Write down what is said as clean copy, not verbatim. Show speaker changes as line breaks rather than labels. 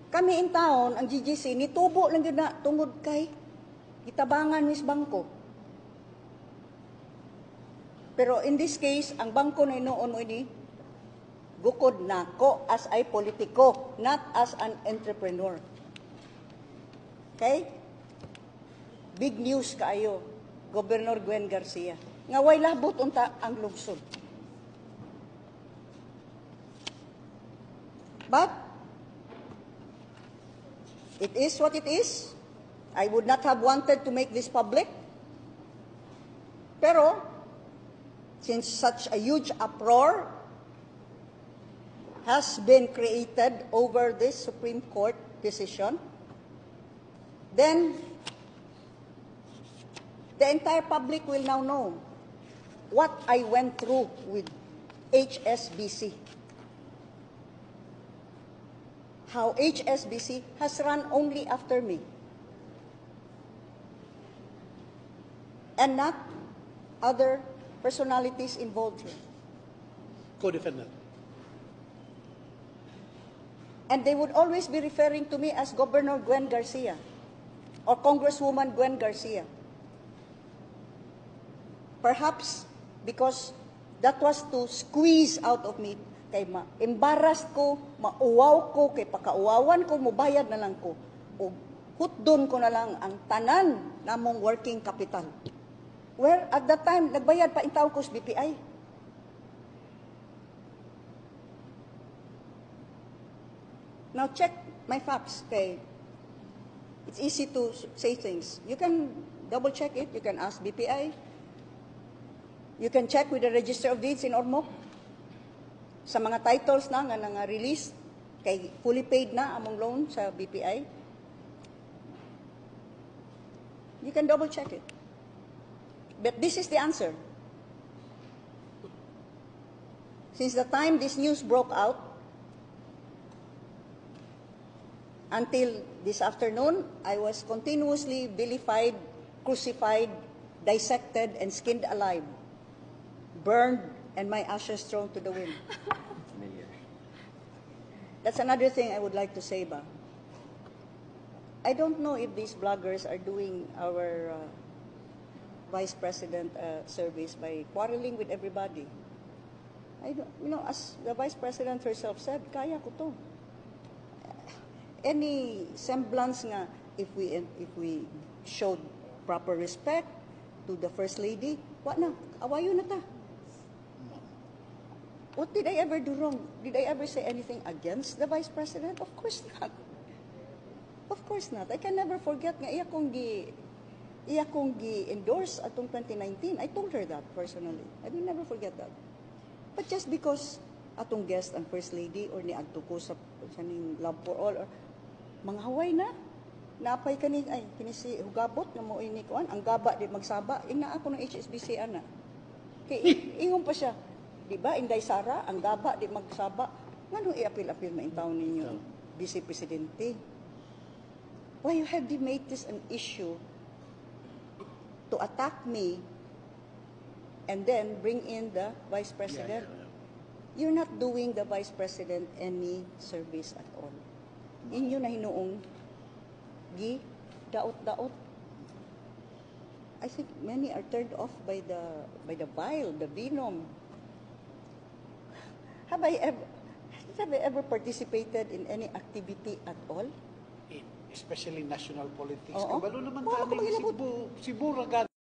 Kami in town, ang GGC, nitubo lang yun na tungod kay gitabangan mis bangko. Pero in this case, ang bangko na inoon mo ini, gukod na ko as ay politiko, not as an entrepreneur. Okay? Big news kaayo, Governor Gwen Garcia. Nga way labot unta ang lungsod. But it is what it is. I would not have wanted to make this public. Pero, since such a huge uproar has been created over this Supreme Court decision, then the entire public will now know what I went through with HSBC. How HSBC has run only after me. And not other personalities involved here.
Co-defendant.
And they would always be referring to me as Governor Gwen Garcia or Congresswoman Gwen Garcia. Perhaps because that was to squeeze out of me, kay embarrassed ko, mauwaw ko, kay pakauwawan ko, mubayad na lang ko. O hutdon ko na lang ang tanan namong working capital. Where at that time, nagbayad pa intaw ko sa BPI. Now check my facts, kay it's easy to say things. You can double check it, you can ask BPI. You can check with the Register of Deeds in Ormoc. Sa mga titles na nga release, kay fully paid na among loan sa BPI. You can double check it. But this is the answer. Since the time this news broke out, until this afternoon, I was continuously vilified, crucified, dissected, and skinned alive, burned, and my ashes thrown to the wind. That's another thing I would like to say, ba. I don't know if these bloggers are doing our Vice President service by quarreling with everybody. I don't, as the Vice President herself said, kaya ko to. Any semblance nga, if we showed proper respect to the First Lady, what na? Awayo na ta. What did I ever do wrong? Did I ever say anything against the Vice President? Of course not. Of course not. I can never forget nga iya kong gi-endorse atong 2019. I told her that personally. I will never forget that. But just because atong guest ang First Lady or ni adto ko sa ning Love for All or mga Hawaii na, napay kini si hugabot nga mo ini kuan ang gaba di magsaba ina ako ng HSBC ana. Kay ingon pa siya. Di ba, Inday Sara, ang gaba, di magsaba. Ngano i-apil-apil na intaw ninyo, Vice Presidente? Why you have made this an issue to attack me and then bring in the Vice President? You're not doing the Vice President any service at all. Inyo na hinuong daot-daot. I think many are turned off by the bile, the venom. Have I ever participated in any activity at all?
Especially national politics.
Oo.
Kabalo naman
Oo,
tayo, Cebu, Ragan.